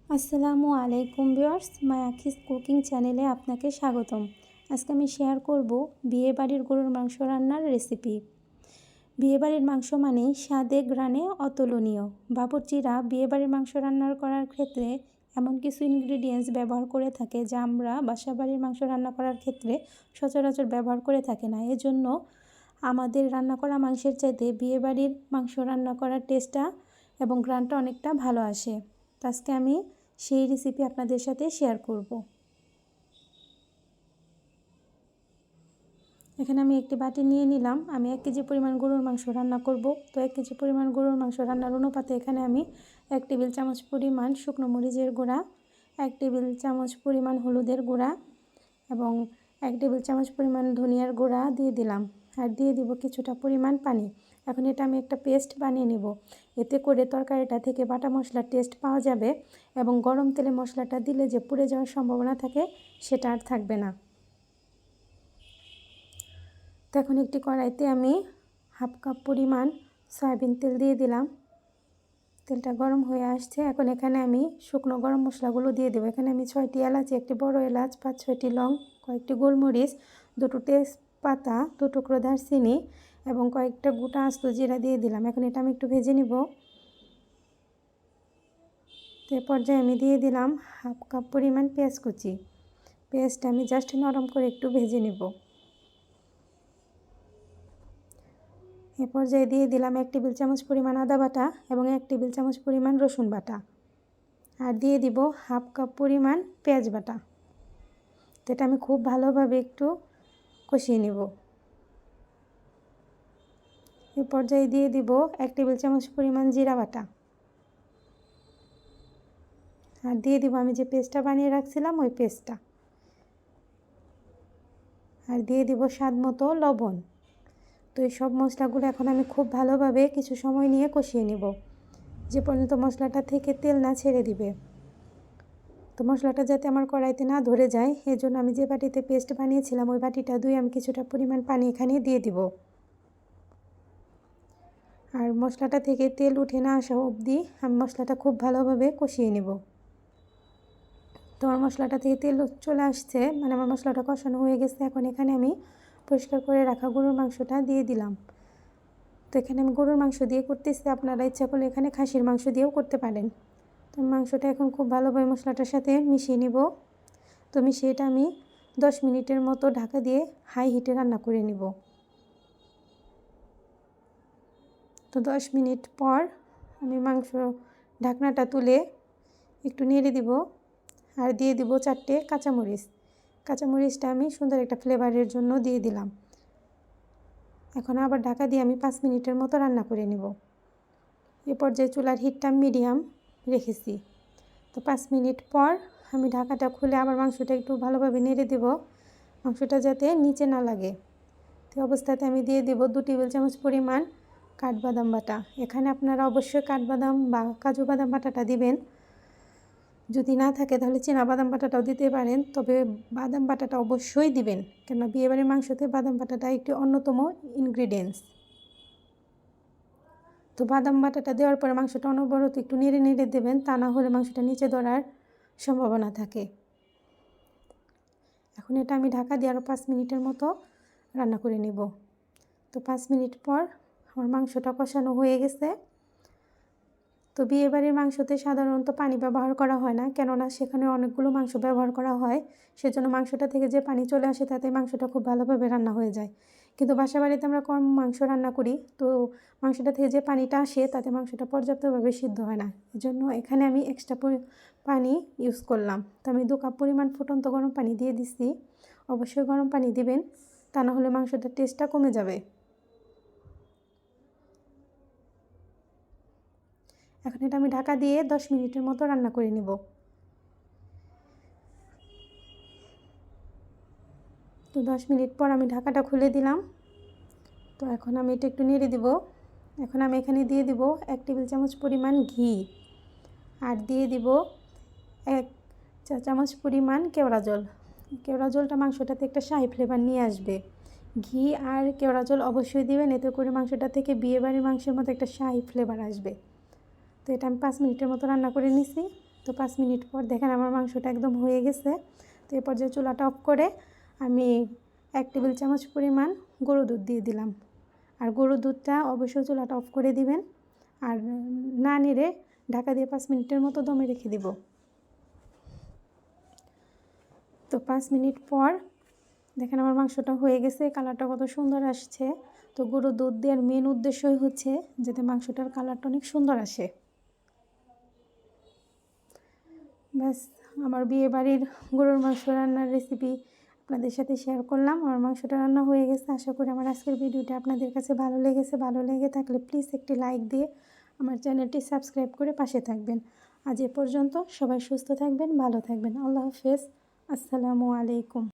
আসসালামু আলাইকুম viewers, মায়াখিস cooking চ্যানেলে আপনাকে স্বাগতম। আজকে আমি শেয়ার করব বিয়েবাড়ির গরুর মাংস রান্নার রেসিপি। বিয়েবাড়ির মাংস মানেই স্বাদে ঘ্রাণে অতুলনীয়। বাবুর্চিরা বিয়েবাড়ির মাংস রান্না করার ক্ষেত্রে এমন কিছু ইনগ্রিডিয়েন্টস ব্যবহার করে থাকে যা আমরা বাসাবাড়ির মাংস রান্না করার ক্ষেত্রে সচরাচর ব্যবহার করে থাকি না। এজন্য আমাদের রান্না করা মাংসের চাইতে বিয়েবাড়ির মাংস রান্না করার টেস্টটা এবং ঘ্রাণটা অনেকটা ভালো আসে। তো আজকে আমি সেই রেসিপি আপনাদের সাথে শেয়ার করব। এখানে আমি একটি বাটি নিয়ে নিলাম। আমি 1 কেজি পরিমাণ গরুর মাংস রান্না করব। তো 1 কেজি পরিমাণ গরুর মাংস রান্নার অনুপাতে এখানে আমি 1 টেবিল চামচ পরিমাণ শুকনো মরিচের গুঁড়া, 1 টেবিল চামচ পরিমাণ হলুদের গুঁড়া এবং 1 টেবিল চামচ পরিমাণ ধনিয়ার গুঁড়া দিয়ে দিলাম। আর দিয়ে দিব কিছুটা পরিমাণ পানি। এখন এটা আমি একটা পেস্ট বানিয়ে নেব। এতে করে তরকারিটা থেকে বাটা মশলার টেস্ট পাওয়া যাবে এবং গরম তেলে মশলাটা দিলে যে পুড়ে যাওয়ার সম্ভাবনা থাকে সেটা আর থাকবে না। তো এখন একটি কড়াইতে আমি 1/2 কাপ পরিমাণ সয়াবিন তেল দিয়ে দিলাম। তেলটা গরম হয়ে আসছে। এখন এখানে আমি শুকনো গরম মশলাগুলো দিয়ে দেবো। এখানে আমি 6টি এলাচ, একটি বড় এলাচ, 5-6টি লং, কয়েকটি গোলমরিচ, 2টো তেজপাতা, 2 টুকরো দারচিনি এবং কয়েকটা গোটা আস্ত জিরা দিয়ে দিলাম। এখন এটা আমি একটু ভেজে নিব। তো এই পর্যায়ে আমি দিয়ে দিলাম 1/2 কাপ পরিমাণ পেঁয়াজ কুচি। পেঁয়াজটা আমি জাস্ট নরম করে একটু ভেজে নেব। এ পর্যায়ে দিয়ে দিলাম 1 টেবিল চামচ পরিমাণ আদা বাটা এবং 1 টেবিল চামচ পরিমাণ রসুন বাটা। আর দিয়ে দিব 1/2 কাপ পরিমাণ পেঁয়াজ বাটা। তো এটা আমি খুব ভালোভাবে একটু কষিয়ে নেব। এ পর্যায়ে দিয়ে দিব 1 টেবিল চামচ পরিমাণ জিরা বাটা। আর দিয়ে দিব আমি যে পেস্টটা বানিয়ে রাখছিলাম ওই পেস্টটা। আর দিয়ে দিব স্বাদ মতো লবণ। তো এই সব মশলাগুলো এখন আমি খুব ভালোভাবে কিছু সময় নিয়ে কষিয়ে নেব, যে পর্যন্ত মশলাটা থেকে তেল না ছেড়ে দিবে। তো মশলাটা যাতে আমার কড়াইতে না ধরে যায় এজন্য আমি যে বাটিতে পেস্ট বানিয়েছিলাম ওই বাটিটা ধুয়ে আমি কিছুটা পরিমাণ পানি এখানে দিয়ে দিব। আর মশলাটা থেকে তেল উঠে না আসা অবধি আমি মশলাটা খুব ভালোভাবে কষিয়ে নেব। তো আমার মশলাটা থেকে তেল চলে আসছে, মানে আমার মশলাটা কষানো হয়ে গেছে। এখন এখানে আমি পরিষ্কার করে রাখা গরুর মাংসটা দিয়ে দিলাম। তো এখানে আমি গরুর মাংস দিয়ে করতেছি, আপনারা ইচ্ছা করলে এখানে খাসির মাংস দিয়েও করতে পারেন। তো মাংসটা এখন খুব ভালোভাবে মশলাটার সাথে মিশিয়ে নিব। তো মিশিয়ে এটা আমি 10 মিনিটের মতো ঢাকা দিয়ে হাই হিটে রান্না করে নিব। তো 10 মিনিট পর আমি মাংস ঢাকনাটা তুলে একটু নেড়ে দিব আর দিয়ে দিব 4টে কাঁচামরিচ। কাঁচামরিচটা আমি সুন্দর একটা ফ্লেভারের জন্য দিয়ে দিলাম। এখন আবার ঢাকা দিয়ে আমি 5 মিনিটের মতো রান্না করে নেব। এ পর্যায়ে চুলার হিটটা মিডিয়াম রেখেছি। তো 5 মিনিট পর আমি ঢাকাটা খুলে আবার মাংসটা একটু ভালোভাবে নেড়ে দেব, মাংসটা যাতে নিচে না লাগে। তো অবস্থাতে আমি দিয়ে দেব 2 টেবিল চামচ পরিমাণ কাঠবাদাম বাটা। এখানে আপনারা অবশ্যই কাঠবাদাম বা কাজু বাদাম বাটাটা দিবেন। যদি না থাকে তাহলে বাদাম বাটাটাও দিতে পারেন, তবে বাদাম বাটাটা অবশ্যই দিবেন, কেননা বিয়েবাড়ির মাংসতে বাদাম বাটাটা একটি অন্যতম ইনগ্রিডিয়েন্টস। তো বাদাম বাটাটা দেওয়ার পরে মাংসটা অনবরত একটু নেড়ে নেড়ে দেবেন, তা না হলে মাংসটা নিচে ধরার সম্ভাবনা থাকে। এখন এটা আমি ঢাকা দিয়ে আরও 5 মিনিটের মতো রান্না করে নেব। তো 5 মিনিট পর আমার মাংসটা কষানো হয়ে গেছে। তো বিয়েবাড়ির মাংসতে সাধারণত পানি ব্যবহার করা হয় না, কেননা সেখানে অনেকগুলো মাংস ব্যবহার করা হয়। সেজন্য মাংসটা থেকে যে পানি চলে আসে তাতে মাংসটা খুব ভালোভাবে রান্না হয়ে যায়। কিন্তু বাসাবাড়িতে আমরা কম মাংস রান্না করি, তো মাংসটা থেকে যে পানিটা আসে তাতে মাংসটা পর্যাপ্তভাবে সিদ্ধ হয় না। এজন্য এখানে আমি এক্সট্রা পানি ইউজ করলাম। তো আমি 2 কাপ পরিমাণ ফুটন্ত গরম পানি দিয়ে দিচ্ছি। অবশ্যই গরম পানি দিবেন, তা না হলে মাংসটার টেস্টটা কমে যাবে। এখন এটা আমি ঢাকা দিয়ে 10 মিনিটের মতো রান্না করে নেব। তো 10 মিনিট পর আমি ঢাকাটা খুলে দিলাম। তো এখন আমি এটা একটু নেড়ে দিব। এখন আমি এখানে দিয়ে দিব 1 টেবিল চামচ পরিমাণ ঘি আর দিয়ে দিব 1 চা চামচ পরিমাণ কেওড়া জল। কেওড়া জলটা মাংসটাতে একটা শাহি ফ্লেভার নিয়ে আসবে। ঘি আর কেওড়া জল অবশ্যই দিবেন, এতে করে মাংসটা থেকে বিয়েবাড়ির মাংসের মতো একটা শাহি ফ্লেভার আসবে। তো এটা আমি 5 মিনিটের মতো রান্না করে নিছি। তো 5 মিনিট পর দেখেন আমার মাংসটা একদম হয়ে গেছে। তো এরপর যে চুলাটা অফ করে আমি 1 টেবিল চামচ পরিমাণ গরুর দুধ দিয়ে দিলাম। আর গরুর দুধটা অবশ্যই চুলাটা অফ করে দিবেন। আর না নেড়ে ঢাকা দিয়ে 5 মিনিটের মতো দমে রেখে দিব। তো 5 মিনিট পর দেখেন আমার মাংসটা হয়ে গেছে, কালারটা কত সুন্দর আসছে। তো গরুর দুধ দেওয়ার মেন উদ্দেশ্যই হচ্ছে যাতে মাংসটার কালারটা অনেক সুন্দর আসে। ব্যাস, আমার বিয়েবাড়ির গরুর মাংস রান্নার রেসিপি আপনাদের সাথে শেয়ার করলাম। আমার মাংসটা রান্না হয়ে গেছে। আশা করি আমার আজকের ভিডিওটা আপনাদের কাছে ভালো লেগেছে। ভালো লেগে থাকলে প্লিজ একটি লাইক দিয়ে আমার চ্যানেলটি সাবস্ক্রাইব করে পাশে থাকবেন। আজ এ পর্যন্ত, সবাই সুস্থ থাকবেন, ভালো থাকবেন। আল্লাহ হাফেজ। আসসালামু আলাইকুম।